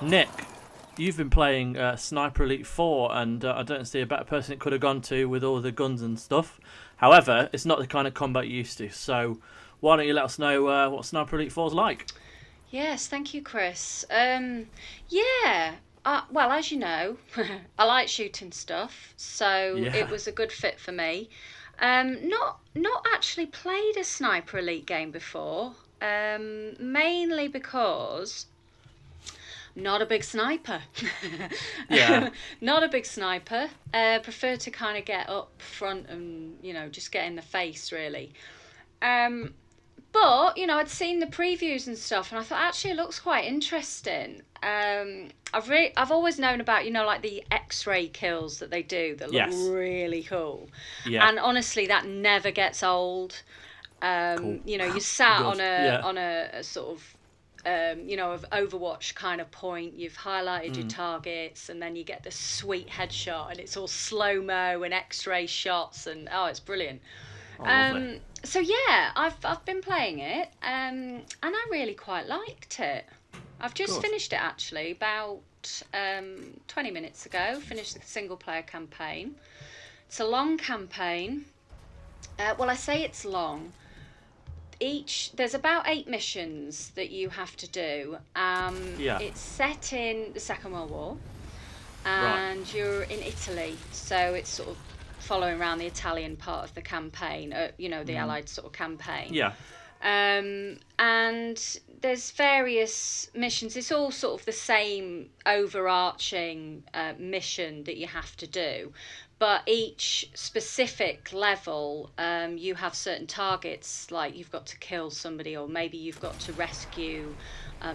Nick, you've been playing Sniper Elite 4, and I don't see a better person it could have gone to with all the guns and stuff. However, it's not the kind of combat you're used to, so why don't you let us know what Sniper Elite 4 is like? Yes, thank you, Chris. Yeah. Well, as you know, I like shooting stuff, so it Yeah, was a good fit for me. Not actually played a Sniper Elite game before, mainly because I'm not a big sniper. yeah, Not a big sniper. Prefer to kind of get up front and just get in the face really. Um, but I'd seen the previews and stuff, and I thought actually it looks quite interesting. I've always known about like the X-ray kills that they do that look yes, really cool, yeah, and honestly that never gets old. cool, You sat good, yeah, on a sort of of Overwatch kind of point. You've highlighted your mm. targets, and then you get the sweet headshot, and it's all slow mo and X-ray shots, and oh, it's brilliant. Oh, lovely, So yeah, I've been playing it, and I really quite liked it. I've just good. finished it actually about 20 minutes ago. Finished the single player campaign. It's a long campaign. Well, I say it's long. There's about 8 missions that you have to do. Yeah, It's set in the Second World War, right, and you're in Italy, so it's sort of following around the Italian part of the campaign, the mm. Allied sort of campaign. Yeah, And there's various missions. It's all sort of the same overarching mission that you have to do, but each specific level, you have certain targets, like you've got to kill somebody, or maybe you've got to rescue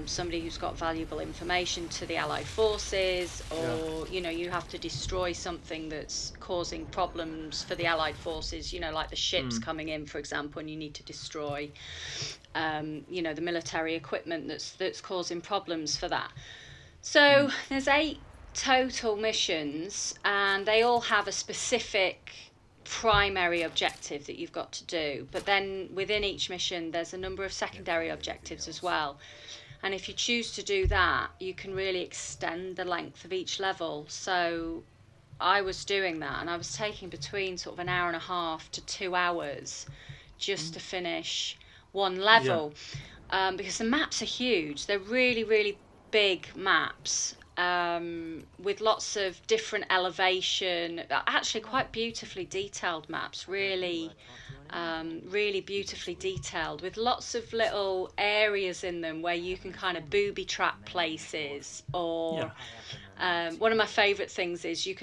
somebody who's got valuable information to the Allied forces, yeah, or you have to destroy something that's causing problems for the Allied forces. Like the ships mm. coming in, for example, and you need to destroy, the military equipment that's causing problems for that. Mm. So there's 8 total missions, and they all have a specific primary objective that you've got to do. But then within each mission, there's a number of secondary objectives as well. And if you choose to do that, you can really extend the length of each level. So I was doing that, and I was taking between sort of an hour and a half to 2 hours just to finish one Yeah, level, because the maps are huge. They're really, really big maps, with lots of different elevation, actually quite beautifully detailed maps, really beautifully detailed, with lots of little areas in them where you can kind of booby trap places, yeah, or one of my favourite things is you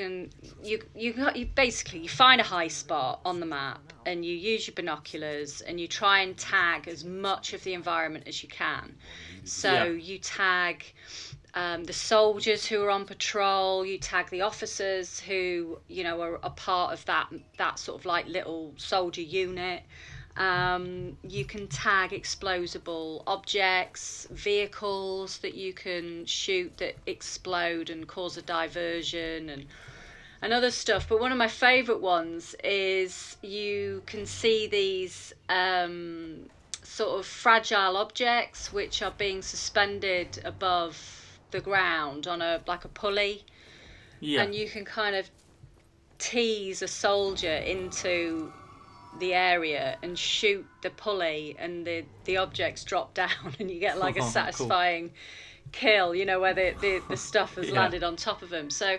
basically you find a high spot on the map, and you use your binoculars, and you try and tag as much of the environment as you can. So yeah, you tag the soldiers who are on patrol. You tag the officers who are a part of that sort of like little soldier unit. You can tag explosible objects, vehicles that you can shoot that explode and cause a diversion, and other stuff. But one of my favourite ones is you can see these sort of fragile objects which are being suspended above the ground on a pulley, yeah. and you can kind of tease a soldier into the area and shoot the pulley, and the objects drop down and you get like a Oh, cool. satisfying kill, where the stuff has Yeah, landed on top of them. So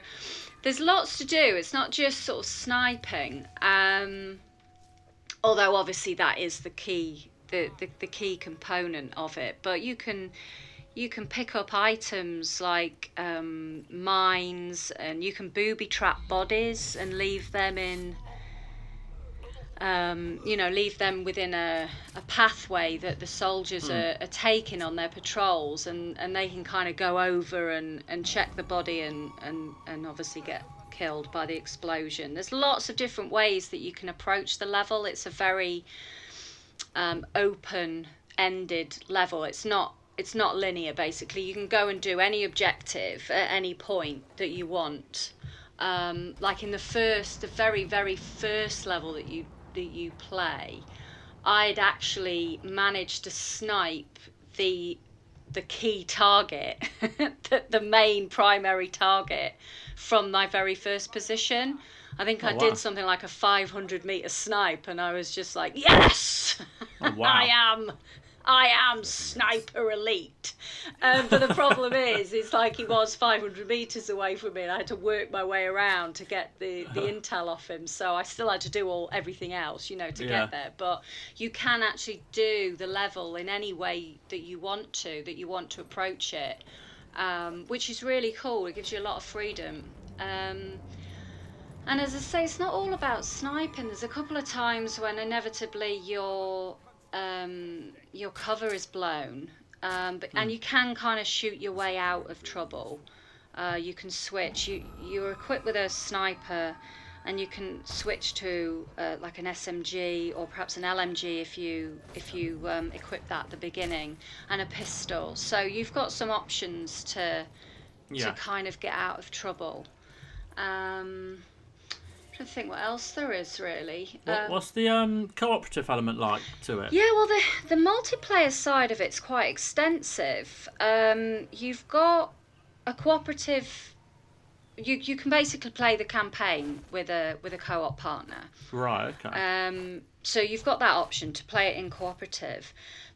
there's lots to do. It's not just sort of sniping, although obviously that is the key component of it. But you can pick up items like mines, and you can booby trap bodies and leave them within a pathway that the soldiers mm. are taking on their patrols, and they can kind of go over and check the body, and obviously get killed by the explosion. There's lots of different ways that you can approach the level. It's a very open-ended level. It's not linear. Basically, you can go and do any objective at any point that you want. Like in the very very first level that you play, I'd actually managed to snipe the the key target, the main primary target from my very first position. I think Oh I did wow. something like a 500-meter snipe, and I was just like, yes, Oh I wow. am. I am sniper elite. But the problem is, it's like he was 500 meters away from me, and I had to work my way around to get the intel off him. So I still had to do everything else, to Yeah. get there. But you can actually do the level in any way that you want to approach it, which is really cool. It gives you a lot of freedom. And as I say, it's not all about sniping. There's a couple of times when inevitably your cover is blown, and Mm. you can kind of shoot your way out of trouble. You can switch. You're equipped with a sniper, and you can switch to like an SMG or perhaps an LMG if you equip that at the beginning, and a pistol. So you've got some options to Yeah. kind of get out of trouble. Um, Trying to think what else there is really. What's the cooperative element like to it? Yeah, well, the multiplayer side of it's quite extensive. You've got a cooperative. You can basically play the campaign with a co-op partner. Right. Okay. So you've got that option to play it in cooperative.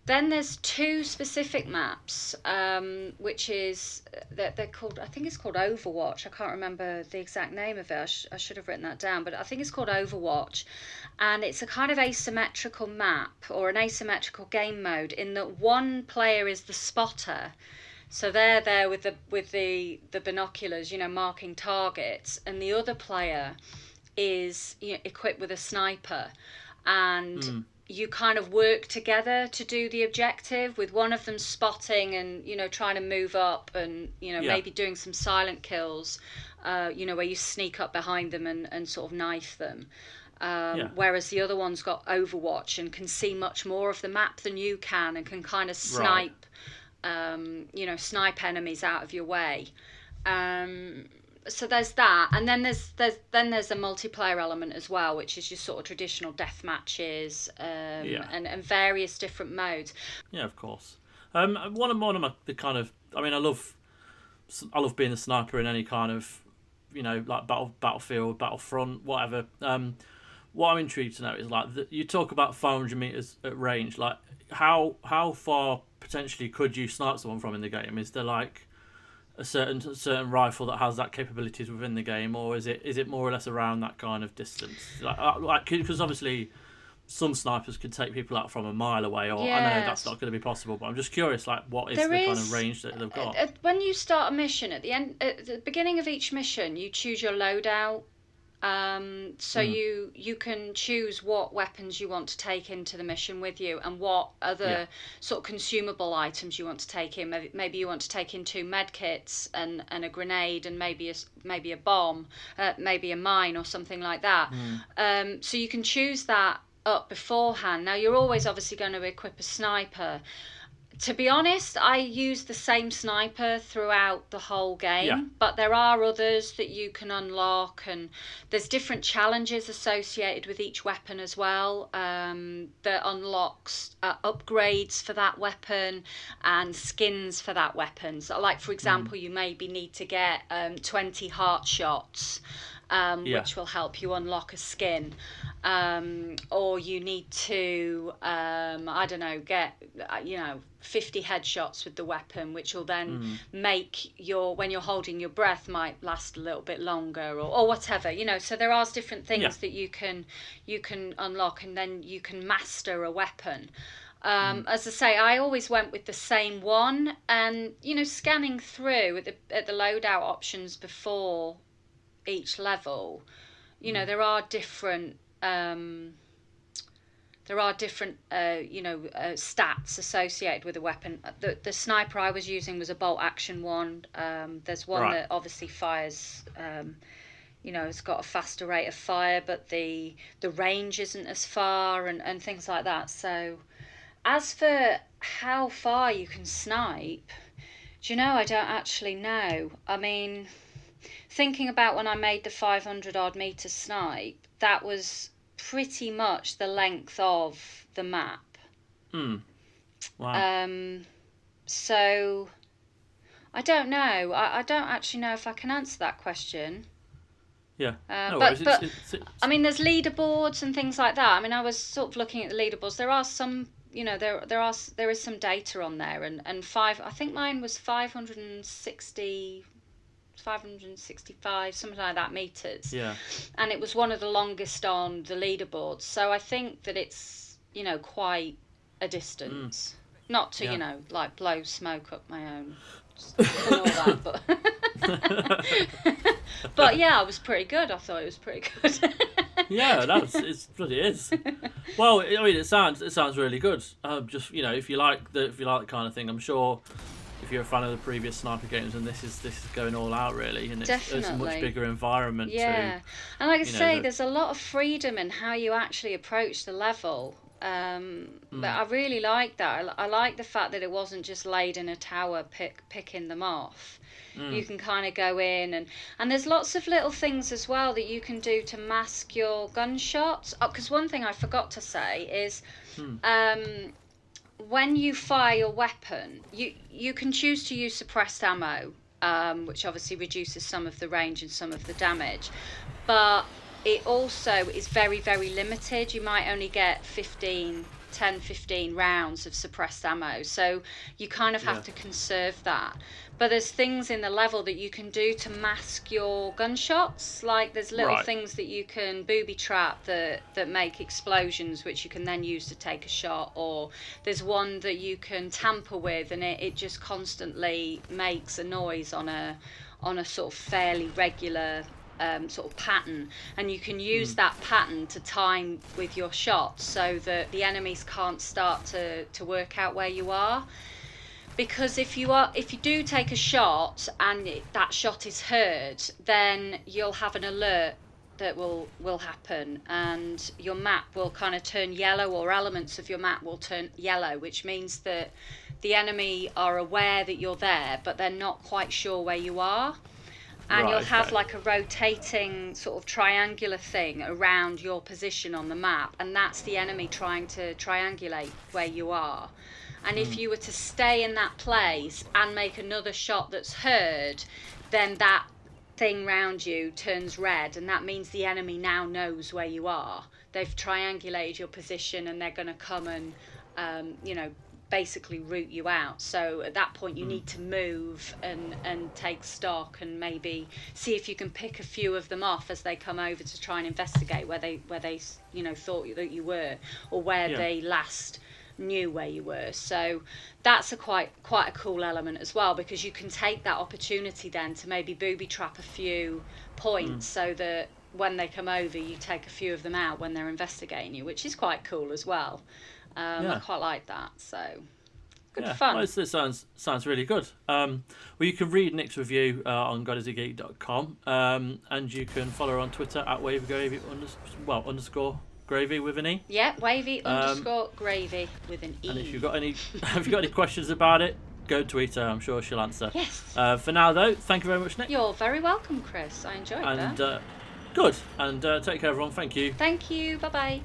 Then there's two specific maps, which is they're called. I think it's called Overwatch. I can't remember the exact name of it. I should have written that down, but I think it's called Overwatch, and it's a kind of asymmetrical map or an asymmetrical game mode in that one player is the spotter, so they're there with the binoculars, marking targets, and the other player is equipped with a sniper, and Mm. you kind of work together to do the objective, with one of them spotting and trying to move up and Yeah. maybe doing some silent kills, where you sneak up behind them and sort of knife them. Yeah. Whereas the other one's got Overwatch and can see much more of the map than you can, and can kind of Right. snipe enemies out of your way. So there's that, and then there's a multiplayer element as well, which is your sort of traditional death matches, Yeah. and various different modes. Yeah. Of course. One of my the kind of. I mean, I love being a sniper in any kind of, like battlefield, battlefront, whatever. What I'm intrigued to know is like you talk about 500 meters at range. Like how far potentially could you snipe someone from in the game? Is there like a certain rifle that has that capabilities within the game, or is it more or less around that kind of distance? Like because obviously some snipers could take people out from a mile away, or I know that's Yes, not going to be possible. But I'm just curious, like what is there the kind of is. range that they've got? When you start a mission, at the beginning of each mission, you choose your loadout. So Mm. you can choose what weapons you want to take into the mission with you, and what Yeah. other sort of consumable items you want to take in. Maybe you want to take in two med kits and a grenade, and maybe a bomb, maybe a mine or something like that. Mm. So you can choose that up beforehand. Now you're always obviously going to equip a sniper. To be honest, I use the same sniper throughout the whole Yeah. game, but there are others that you can unlock, and there's different challenges associated with each weapon as well, that unlocks upgrades for that weapon and skins for that weapon. So, like for Mm. example, you maybe need to get 20 heart shots, Yeah. which will help you unlock a skin. Or you need to, I don't know, get 50 headshots with the weapon, which will then Mm. make when you're holding your breath, might last a little bit longer, or whatever. So there are different Yeah. things that you can unlock, and then you can master a weapon. Mm. As I say, I always went with the same one, and scanning through at the loadout options before each level, Mm. um, there are different stats associated with a weapon. The sniper I was using was a bolt action one. There's one Right. that obviously fires. It's got a faster rate of fire, but the range isn't as far, and things like that. So as for how far you can snipe, I don't actually know. I mean, thinking about when I made the 500 odd meter snipe, that was pretty much the length of the map. Mm. Wow. Um, So I don't know. I don't actually know if I can answer that question. Yeah. No But worries. I mean, there's leaderboards and things like that. I mean, I was sort of looking at the leaderboards. There are some, there is some data on there, and five. I think mine was 565, something like that, meters, Yeah. and it was one of the longest on the leaderboards. So I think that it's quite a distance. Not to Yeah. like blow smoke up my own and all that, but but yeah, I was pretty good. I thought it was pretty good. Yeah, it's bloody is. Well, I mean, it sounds really good. Just if you like the kind of thing, I'm sure if you're a fan of the previous sniper games, and this is going all out really, and it's a much Definitely. bigger environment Yeah, to and like I you know say, the there's a lot of freedom in how you actually approach the level. But I really like that. I like the fact that it wasn't just laid in a tower, picking them off. You can kind of go in, and there's lots of little things as well that you can do to mask your gunshots. Oh, because one thing I forgot to say is, um, when you fire your weapon, you can choose to use suppressed ammo, which obviously reduces some of the range and some of the damage, but it also is very, very limited. You might only get 15 rounds of suppressed ammo, so you kind of have yeah. to conserve that. But there's things in the level that you can do to mask your gunshots. Like there's little Right. things that you can booby trap that make explosions, which you can then use to take a shot. Or there's one that you can tamper with, and it just constantly makes a noise on a sort of fairly regular sort of pattern, and you can use that pattern to time with your shots so that the enemies can't start to work out where you are. Because if you do take a shot and that shot is heard, then you'll have an alert that will happen, and your map will kind of turn yellow, or elements of your map will turn yellow, which means that the enemy are aware that you're there, but they're not quite sure where you are. And you'll Right. have Okay. like a rotating sort of triangular thing around your position on the map, and that's the enemy trying to triangulate where you are. And if you were to stay in that place and make another shot that's heard, then that thing round you turns red, and that means the enemy now knows where you are. They've triangulated your position, and they're going to come and basically root you out. So at that point you need to move and take stock, and maybe see if you can pick a few of them off as they come over to try and investigate where they thought that you were, or where Yeah. they last knew where you were. So that's a quite a cool element as well, because you can take that opportunity then to maybe booby trap a few points, so that when they come over you take a few of them out when they're investigating you, which is quite cool as well. I Yeah. quite like that. So good Yeah, well, fun. this sounds really good. Well, you can read Nick's review on GodIsAGeek.com, and you can follow her on Twitter at wavygravy underscore gravy with an e. Yeah, wavy Um, underscore gravy with an E. and if you've got any if you've got any questions about it, go tweet her. I'm sure she'll answer. Yes. For now, though, thank you very much, Nick. You're very welcome, Chris. I enjoyed And that. good. And take care, everyone. Thank you. Thank you. Bye bye.